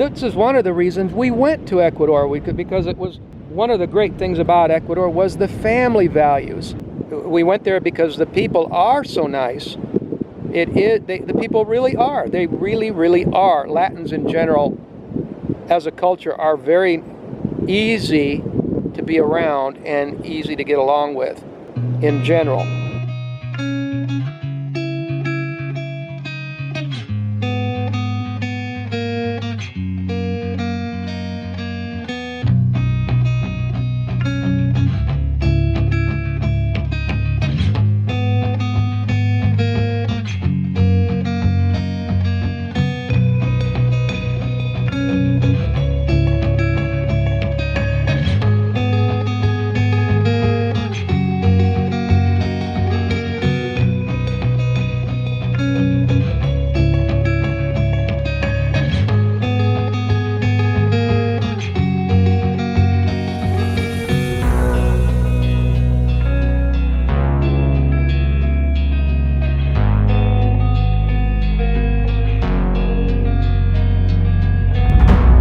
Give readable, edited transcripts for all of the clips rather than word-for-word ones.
this is one of the reasons we went to Ecuador. Because it was one of the great things about Ecuador was the family values. We went there because the people are so nice. The people really are. They really, really are. Latins in general, as a culture, are very easy to be around and easy to get along with in general.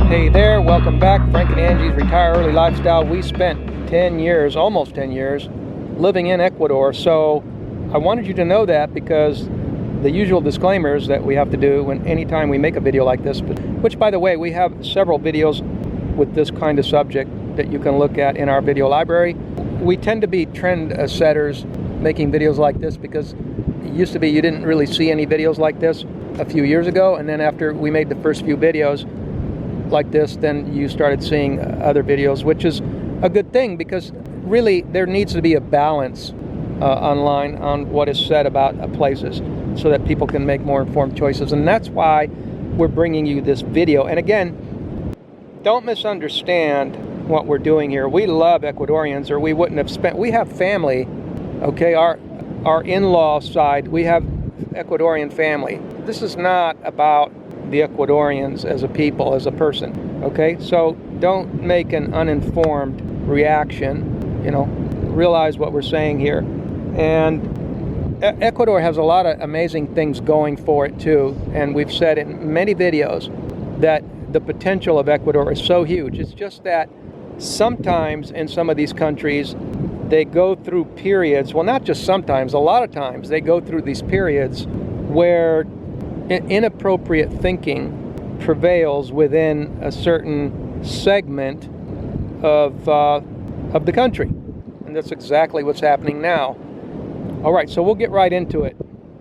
Hey there, welcome back. Frank and Angie's Retire Early Lifestyle. We spent 10 years, almost 10 years, living in Ecuador. So I wanted you to know that, because the usual disclaimers that we have to do anytime we make a video like this, which, by the way, we have several videos with this kind of subject that you can look at in our video library. We tend to be trend setters making videos like this, because it used to be you didn't really see any videos like this a few years ago, and then after we made the first few videos like this, then you started seeing other videos, which is a good thing, because really there needs to be a balance online on what is said about places, so that people can make more informed choices. And that's why we're bringing you this video. And again, don't misunderstand what we're doing here. We love Ecuadorians, or we wouldn't have we have family, okay? Our in-law side, we have Ecuadorian family. This is not about the Ecuadorians as a people, as a person, okay? So don't make an uninformed reaction, realize what we're saying here. And Ecuador has a lot of amazing things going for it too, and we've said in many videos that the potential of Ecuador is so huge. It's just that sometimes in some of these countries they go through periods, well, not just sometimes, a lot of times they go through these periods where inappropriate thinking prevails within a certain segment of the country, and that's exactly what's happening now. All right, so we'll get right into it.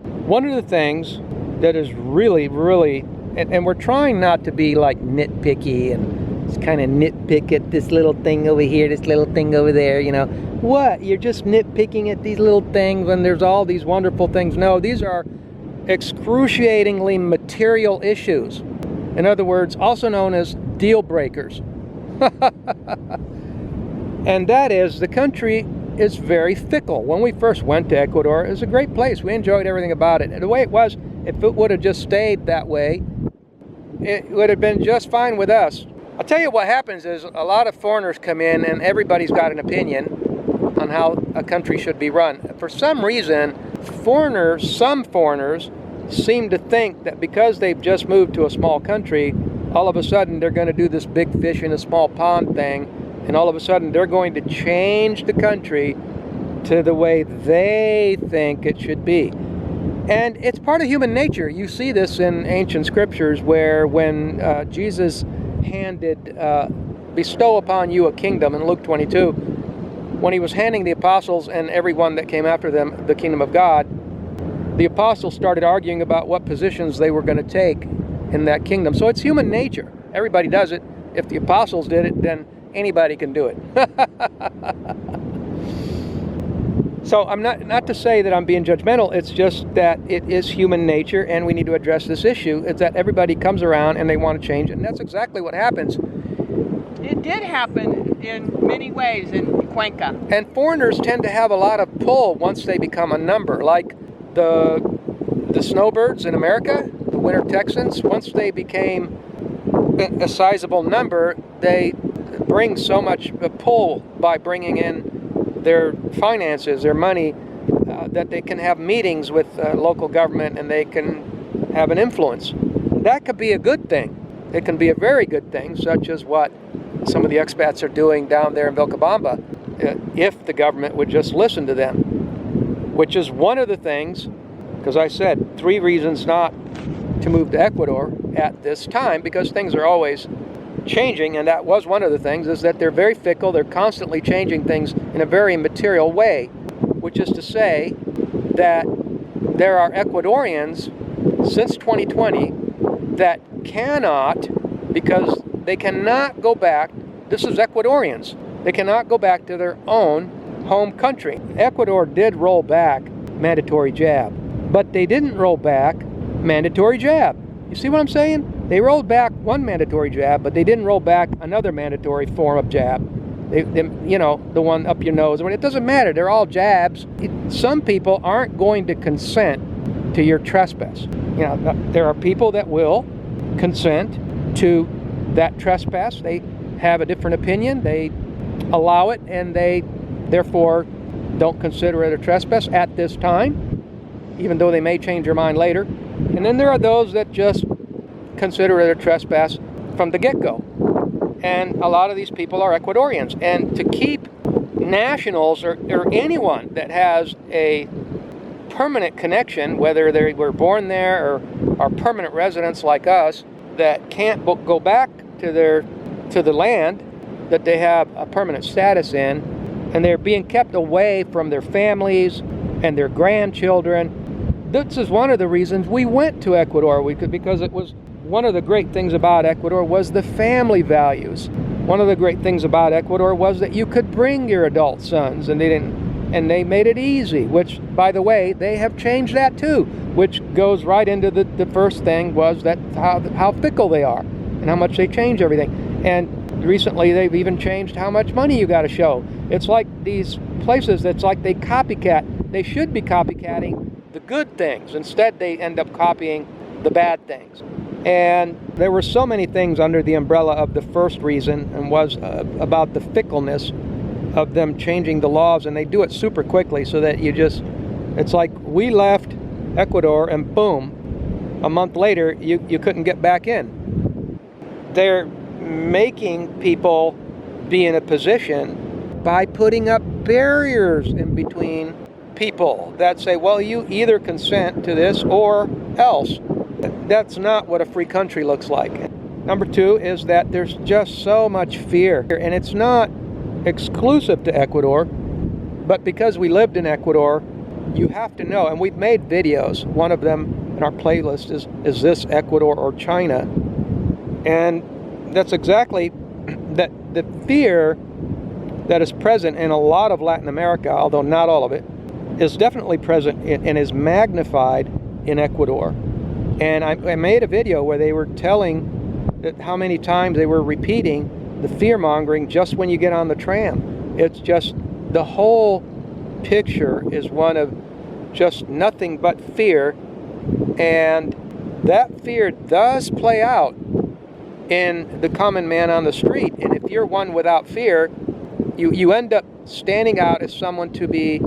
One of the things that is really, really, and we're trying not to be like nitpicky and just kind of nitpick at this little thing over here, this little thing over there, What? You're just nitpicking at these little things when there's all these wonderful things. No, these are excruciatingly material issues. In other words, also known as deal breakers. And that is, the country is very fickle. When we first went to Ecuador, it was a great place. We enjoyed everything about it. And the way it was, if it would have just stayed that way, it would have been just fine with us. I'll tell you what happens is a lot of foreigners come in, and everybody's got an opinion on how a country should be run. For some reason, some foreigners seem to think that because they've just moved to a small country, all of a sudden they're going to do this big fish in a small pond thing, and all of a sudden they're going to change the country to the way they think it should be. And it's part of human nature. You see this in ancient scriptures, where when Jesus handed, bestow upon you a kingdom in Luke 22, when he was handing the apostles and everyone that came after them the kingdom of God, the apostles started arguing about what positions they were going to take in that kingdom. So it's human nature. Everybody does it. If the apostles did it, then anybody can do it. So I'm not to say that I'm being judgmental. It's just that it is human nature, and we need to address this issue. It's that everybody comes around and they want to change, and that's exactly what happens. It did happen in many ways in Cuenca. And foreigners tend to have a lot of pull once they become a number, like the snowbirds in America, the winter Texans. Once they became a sizable number, they bring so much pull by bringing in their finances, their money, that they can have meetings with local government, and they can have an influence. That could be a good thing. It can be a very good thing, such as what some of the expats are doing down there in Vilcabamba, if the government would just listen to them, which is one of the things, because I said 3 reasons not to move to Ecuador at this time, because things are always changing, and that was one of the things, is that they're very fickle. They're constantly changing things in a very material way, which is to say that there are Ecuadorians since 2020 that cannot, because they cannot go back. This is Ecuadorians. They cannot go back to their own home country. Ecuador did roll back mandatory jab, but they didn't roll back mandatory jab. You see what I'm saying? They rolled back one mandatory jab, but they didn't roll back another mandatory form of jab. You know, the one up your nose. It doesn't matter. They're all jabs. Some people aren't going to consent to your trespass. You know, there are people that will consent to that trespass. They have a different opinion. They allow it, and they therefore don't consider it a trespass at this time, even though they may change their mind later. And then there are those that just consider it a trespass from the get-go. And a lot of these people are Ecuadorians. And to keep nationals or anyone that has a permanent connection, whether they were born there or are permanent residents like us, that can't go back to the land that they have a permanent status in, and they're being kept away from their families and their grandchildren. This is one of the reasons we went to Ecuador, because it was one of the great things about Ecuador was the family values. One of the great things about Ecuador was that you could bring your adult sons, and they made it easy, which, by the way, they have changed that too, which goes right into the first thing, was that how fickle they are and how much they change everything. And recently they've even changed how much money you got to show. It's like these places that's like they copycat. They should be copycatting the good things. Instead, they end up copying the bad things. And there were so many things under the umbrella of the first reason, and was about the fickleness of them changing the laws, and they do it super quickly, so that it's like we left Ecuador and boom, a month later you couldn't get back in. They're making people be in a position by putting up barriers in between people that say, well, you either consent to this or else. That's not what a free country looks like. Number 2 is that there's just so much fear, and it's not exclusive to Ecuador, but because we lived in Ecuador, you have to know, and we've made videos. One of them in our playlist is this Ecuador or China? And that's exactly that. The fear that is present in a lot of Latin America, although not all of it, is definitely present and is magnified in Ecuador. And I made a video where they were telling that how many times they were repeating the fear-mongering just when you get on the tram. It's just, the whole picture is one of just nothing but fear. And that fear does play out in the common man on the street. And if you're one without fear, you end up standing out as someone to be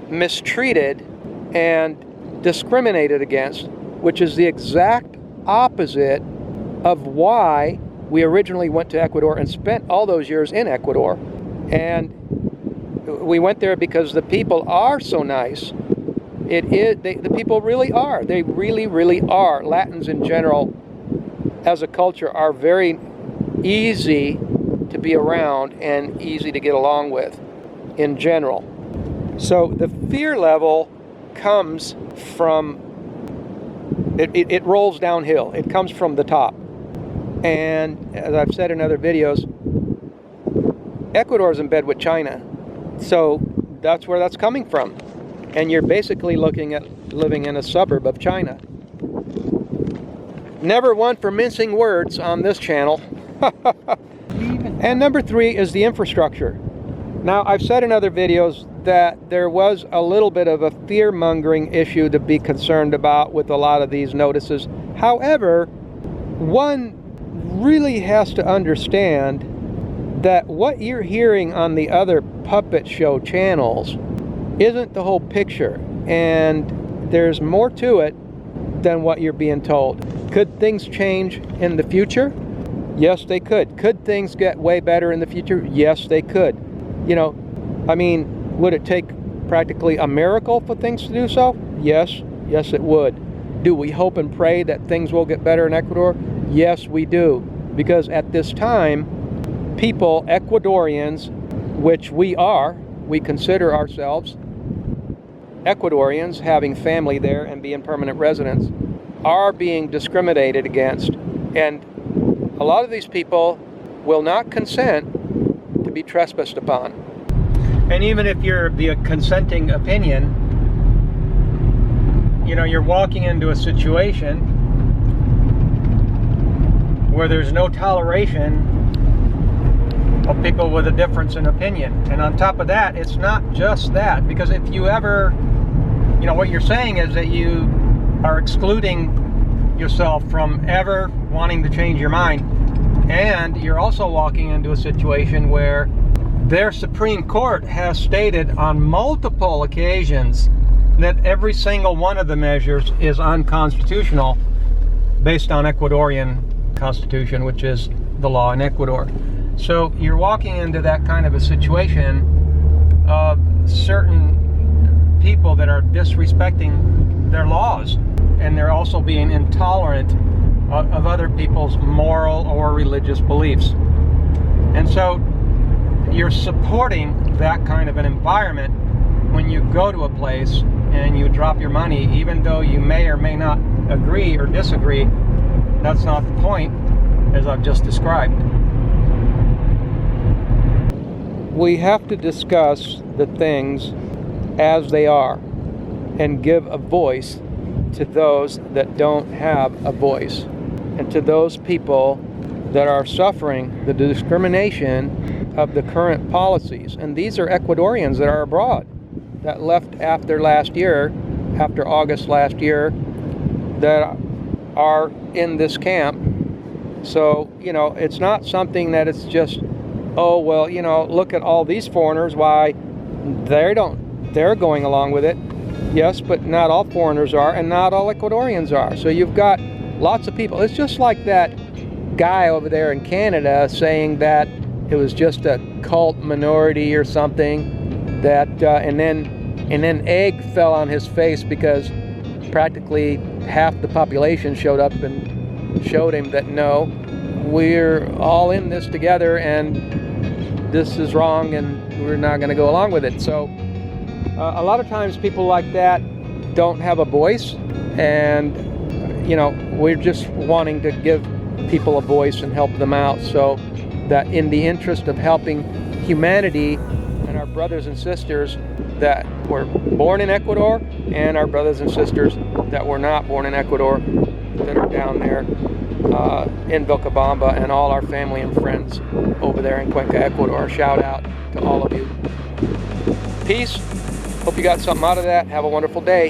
mistreated and discriminated against, which is the exact opposite of why we originally went to Ecuador and spent all those years in Ecuador. And we went there because the people are so nice. The people really are. They really, really are. Latins in general, as a culture, are very easy to be around and easy to get along with in general. So the fear level comes from, it rolls downhill. It comes from the top. And as I've said in other videos, Ecuador is in bed with China. So that's where that's coming from. And you're basically looking at living in a suburb of China. Never one for mincing words on this channel. And number 3 is the infrastructure. Now, I've said in other videos that there was a little bit of a fear-mongering issue to be concerned about with a lot of these notices. However, one really has to understand that what you're hearing on the other puppet show channels isn't the whole picture, and there's more to it than what you're being told. Could things change in the future? Yes, they could. Could things get way better in the future? Yes, they could. You know, I mean, would it take practically a miracle for things to do so? Yes, yes it would. Do we hope and pray that things will get better in Ecuador? Yes, we do. Because at this time, people, Ecuadorians, which we consider ourselves Ecuadorians, having family there and being permanent residents, are being discriminated against. And a lot of these people will not consent to be trespassed upon. And even if you're the consenting opinion, you know, you're walking into a situation where there's no toleration of people with a difference in opinion. And on top of that, it's not just that, because if you ever, you know, what you're saying is that you are excluding yourself from ever wanting to change your mind, and you're also walking into a situation where their Supreme Court has stated on multiple occasions that every single one of the measures is unconstitutional based on Ecuadorian Constitution, which is the law in Ecuador. So you're walking into that kind of a situation of certain people that are disrespecting their laws, and they're also being intolerant of other people's moral or religious beliefs. And so you're supporting that kind of an environment when you go to a place and you drop your money, even though you may or may not agree or disagree. That's not the point, as I've just described. We have to discuss the things as they are and give a voice to those that don't have a voice, and to those people that are suffering the discrimination of the current policies. And these are Ecuadorians that are abroad, that left after last year, after August last year, that are in this camp. So, you know, it's not something that it's just, oh, well, you know, look at all these foreigners, why they're going along with it. Yes, but not all foreigners are, and not all Ecuadorians are. So you've got lots of people. It's just like that guy over there in Canada saying that it was just a cult minority or something, that and then egg fell on his face because practically half the population showed up and showed him that no, we're all in this together and this is wrong and we're not going to go along with it. So a lot of times people like that don't have a voice, and you know, we're just wanting to give people a voice and help them out, so that in the interest of helping humanity and our brothers and sisters that were born in Ecuador and our brothers and sisters that were not born in Ecuador that are down there in Vilcabamba, and all our family and friends over there in Cuenca, Ecuador. Shout out to all of you. Peace. Hope you got something out of that. Have a wonderful day.